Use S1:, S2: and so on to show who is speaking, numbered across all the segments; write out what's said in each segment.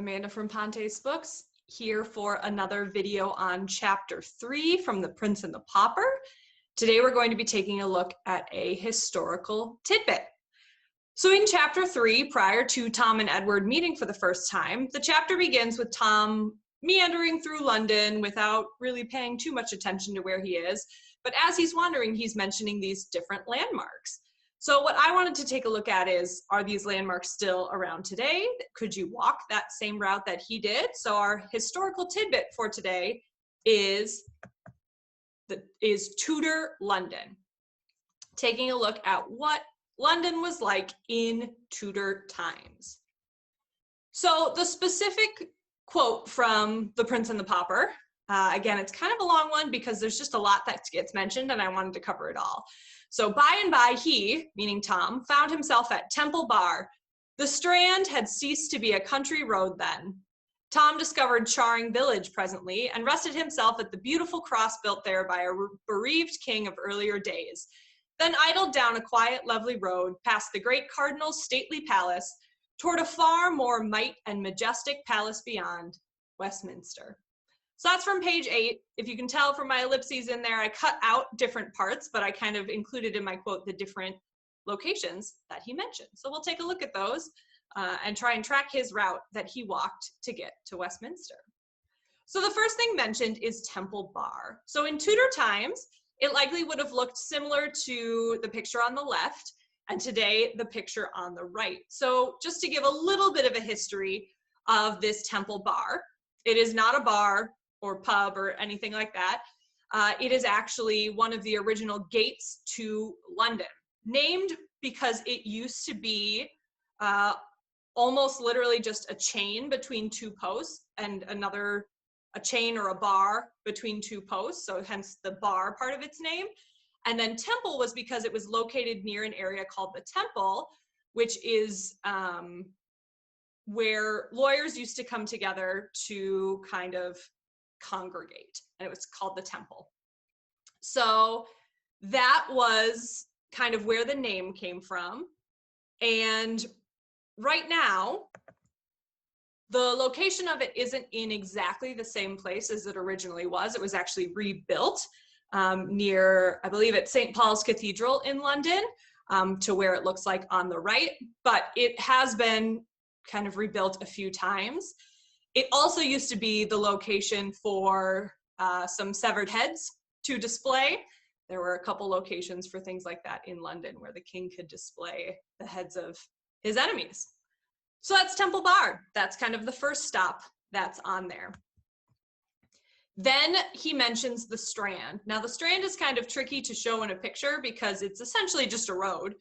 S1: Amanda from Pontes Books, here for another video on Chapter 3 from The Prince and the Pauper. Today we're going to be taking a look at a historical tidbit. So in Chapter 3, prior to Tom and Edward meeting for the first time, the chapter begins with Tom meandering through London without really paying too much attention to where he is. But as he's wandering, he's mentioning these different landmarks. So what I wanted to take a look at is, are these landmarks still around today? Could you walk that same route that he did? So our historical tidbit for today is Tudor London. Taking a look at what London was like in Tudor times. So the specific quote from The Prince and the Pauper, again, it's kind of a long one because there's just a lot that gets mentioned and I wanted to cover it all. So by and by he, meaning Tom, found himself at Temple Bar. The Strand had ceased to be a country road then. Tom discovered Charring Village presently and rested himself at the beautiful cross built there by a bereaved king of earlier days. Then idled down a quiet, lovely road, past the great cardinal's stately palace, toward a far more might and majestic palace beyond, Westminster. So that's from page 8. If you can tell from my ellipses in there, I cut out different parts, but I kind of included in my quote the different locations that he mentioned. So we'll take a look at those and try and track his route that he walked to get to Westminster. So the first thing mentioned is Temple Bar. So in Tudor times, it likely would have looked similar to the picture on the left, and today the picture on the right. So just to give a little bit of a history of this Temple Bar, it is not a bar or pub or anything like that. It is actually one of the original gates to London, named because it used to be almost literally just a chain between two posts and a chain or a bar between two posts, so hence the bar part of its name. And then Temple was because it was located near an area called the Temple, which is where lawyers used to come together to kind of congregate, and it was called the Temple. So that was kind of where the name came from. And right now, the location of it isn't in exactly the same place as it originally was. It was actually rebuilt near, I believe it's St. Paul's Cathedral in London, to where it looks like on the right, but it has been kind of rebuilt a few times. It also used to be the location for some severed heads to display. There were a couple locations for things like that in London where the king could display the heads of his enemies. So that's Temple Bar. That's kind of the first stop that's on there. Then he mentions the Strand. Now the Strand is kind of tricky to show in a picture because it's essentially just a road.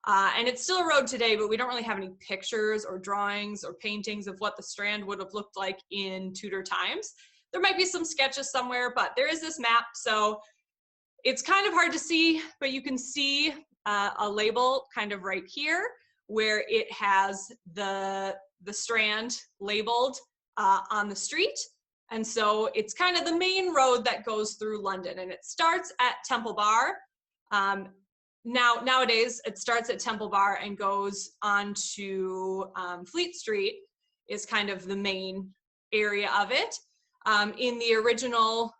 S1: And it's still a road today, but we don't really have any pictures or drawings or paintings of what the Strand would have looked like in Tudor times. There might be some sketches somewhere, but there is this map, so it's kind of hard to see, but you can see a label kind of right here where it has the Strand labeled on the street. And so it's kind of the main road that goes through London, and it starts at Temple Bar. Nowadays, it starts at Temple Bar and goes on to Fleet Street is kind of the main area of it. In the original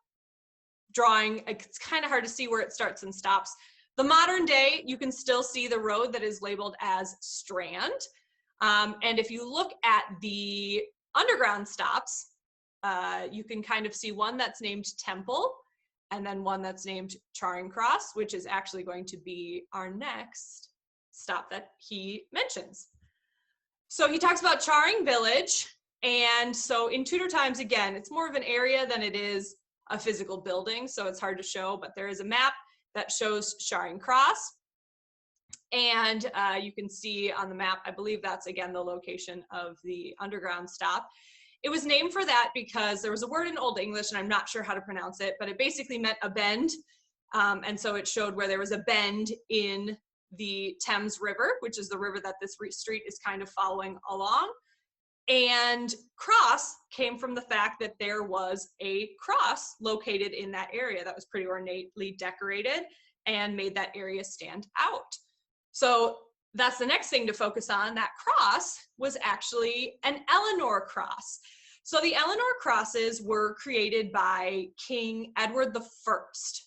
S1: drawing, it's kind of hard to see where it starts and stops. The modern day, you can still see the road that is labeled as Strand. And if you look at the underground stops, you can kind of see one that's named Temple, and then one that's named Charring Cross, which is actually going to be our next stop that he mentions. So he talks about Charring Village, and so in Tudor times, again, it's more of an area than it is a physical building, so it's hard to show, but there is a map that shows Charring Cross, and you can see on the map, I believe that's, again, the location of the underground stop. It was named for that because there was a word in Old English, and I'm not sure how to pronounce it, but it basically meant a bend. And so it showed where there was a bend in the Thames River, which is the river that this street is kind of following along. And cross came from the fact that there was a cross located in that area that was pretty ornately decorated and made that area stand out. So that's the next thing to focus on. That cross was actually an Eleanor Cross. So the Eleanor Crosses were created by King Edward I.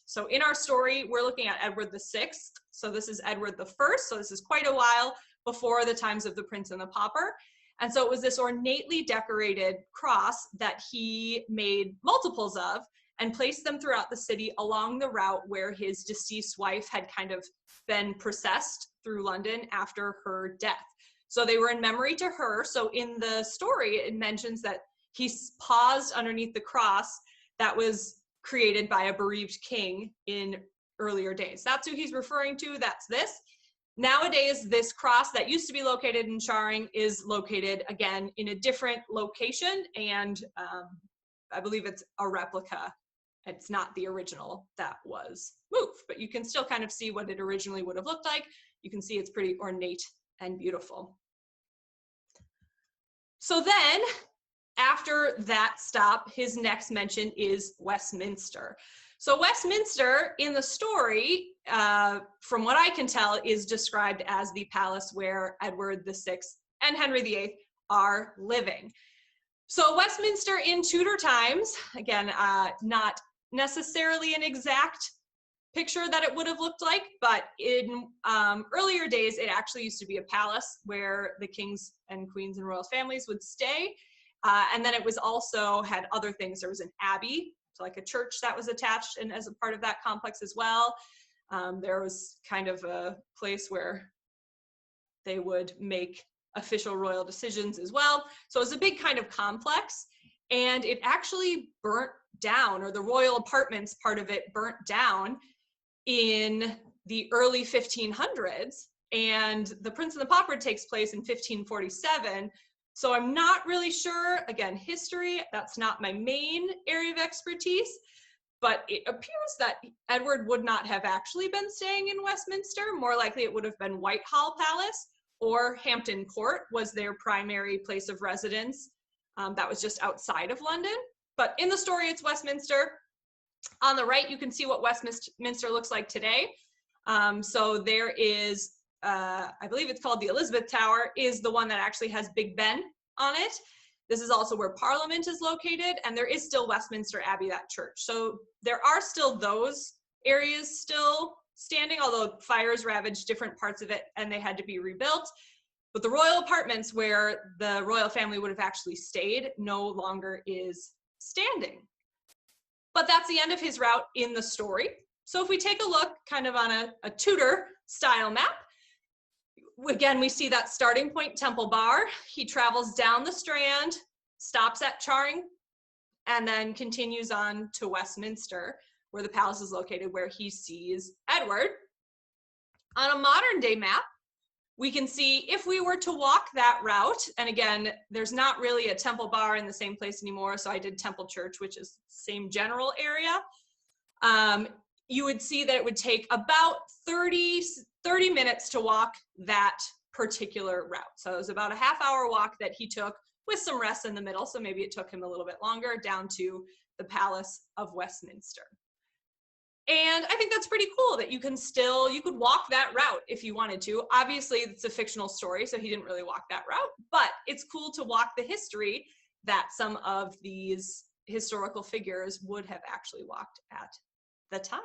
S1: So in our story, we're looking at Edward VI. So this is Edward I. So this is quite a while before the times of the Prince and the Pauper. And so it was this ornately decorated cross that he made multiples of and placed them throughout the city along the route where his deceased wife had kind of been processed through London after her death. So they were in memory to her. So in the story, it mentions that he paused underneath the cross that was created by a bereaved king in earlier days. That's who he's referring to. That's this. Nowadays, this cross that used to be located in Charring is located again in a different location, and I believe it's a replica. It's not the original that was moved, but you can still kind of see what it originally would have looked like. You can see it's pretty ornate and beautiful. So then, after that stop, his next mention is Westminster. So Westminster in the story, from what I can tell, is described as the palace where Edward VI and Henry VIII are living. So Westminster in Tudor times, again, not necessarily an exact picture that it would have looked like, but in earlier days, it actually used to be a palace where the kings and queens and royal families would stay. And then it was also had other things. There was an abbey, so like a church that was attached and as a part of that complex as well. There was kind of a place where they would make official royal decisions as well. So it was a big kind of complex, and it actually burnt down, or the royal apartments part of it burnt down in the early 1500s, and the Prince and the Pauper takes place in 1547. So I'm not really sure, again, history, that's not my main area of expertise, but it appears that Edward would not have actually been staying in Westminster. More likely it would have been Whitehall Palace, or Hampton Court was their primary place of residence. That was just outside of London. But in the story, it's Westminster. On the right, you can see what Westminster looks like today. So there is, I believe it's called the Elizabeth Tower, is the one that actually has Big Ben on it. This is also where Parliament is located, and there is still Westminster Abbey, that church. So there are still those areas still standing, although fires ravaged different parts of it and they had to be rebuilt. But the royal apartments where the royal family would have actually stayed no longer is standing. But that's the end of his route in the story. So if we take a look kind of on a Tudor style map, again, we see that starting point, Temple Bar. He travels down the Strand, stops at Charring, and then continues on to Westminster, where the palace is located, where he sees Edward. On a modern day map, we can see if we were to walk that route, and again, there's not really a Temple Bar in the same place anymore, so I did Temple Church, which is the same general area. You would see that it would take about 30 minutes to walk that particular route. So it was about a half-hour walk that he took with some rest in the middle, so maybe it took him a little bit longer, down to the Palace of Westminster. And I think that's pretty cool that you could walk that route if you wanted to. Obviously, it's a fictional story, so he didn't really walk that route, but it's cool to walk the history that some of these historical figures would have actually walked at the time.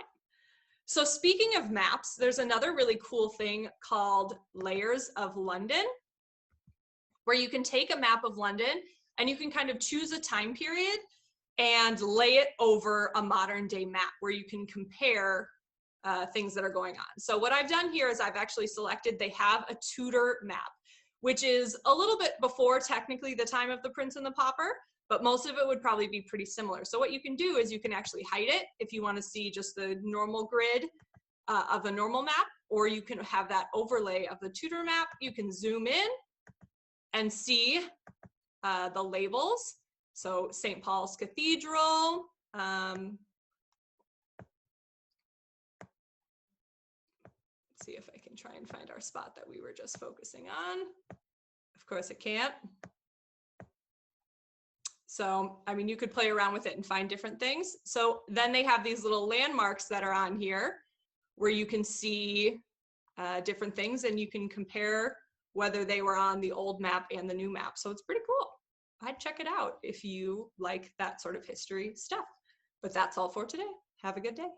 S1: So speaking of maps, there's another really cool thing called Layers of London, where you can take a map of London and you can kind of choose a time period and lay it over a modern day map where you can compare things that are going on. So what I've done here is I've actually selected, they have a Tudor map, which is a little bit before technically the time of the Prince and the Pauper, but most of it would probably be pretty similar. So what you can do is you can actually hide it if you want to see just the normal grid of a normal map, or you can have that overlay of the Tudor map. You can zoom in and see the labels. So St. Paul's Cathedral, let's see if I can try and find our spot that we were just focusing on. Of course it can't. So, I mean, you could play around with it and find different things. So then they have these little landmarks that are on here where you can see different things, and you can compare whether they were on the old map and the new map. So it's pretty cool. I'd check it out if you like that sort of history stuff. But that's all for today. Have a good day.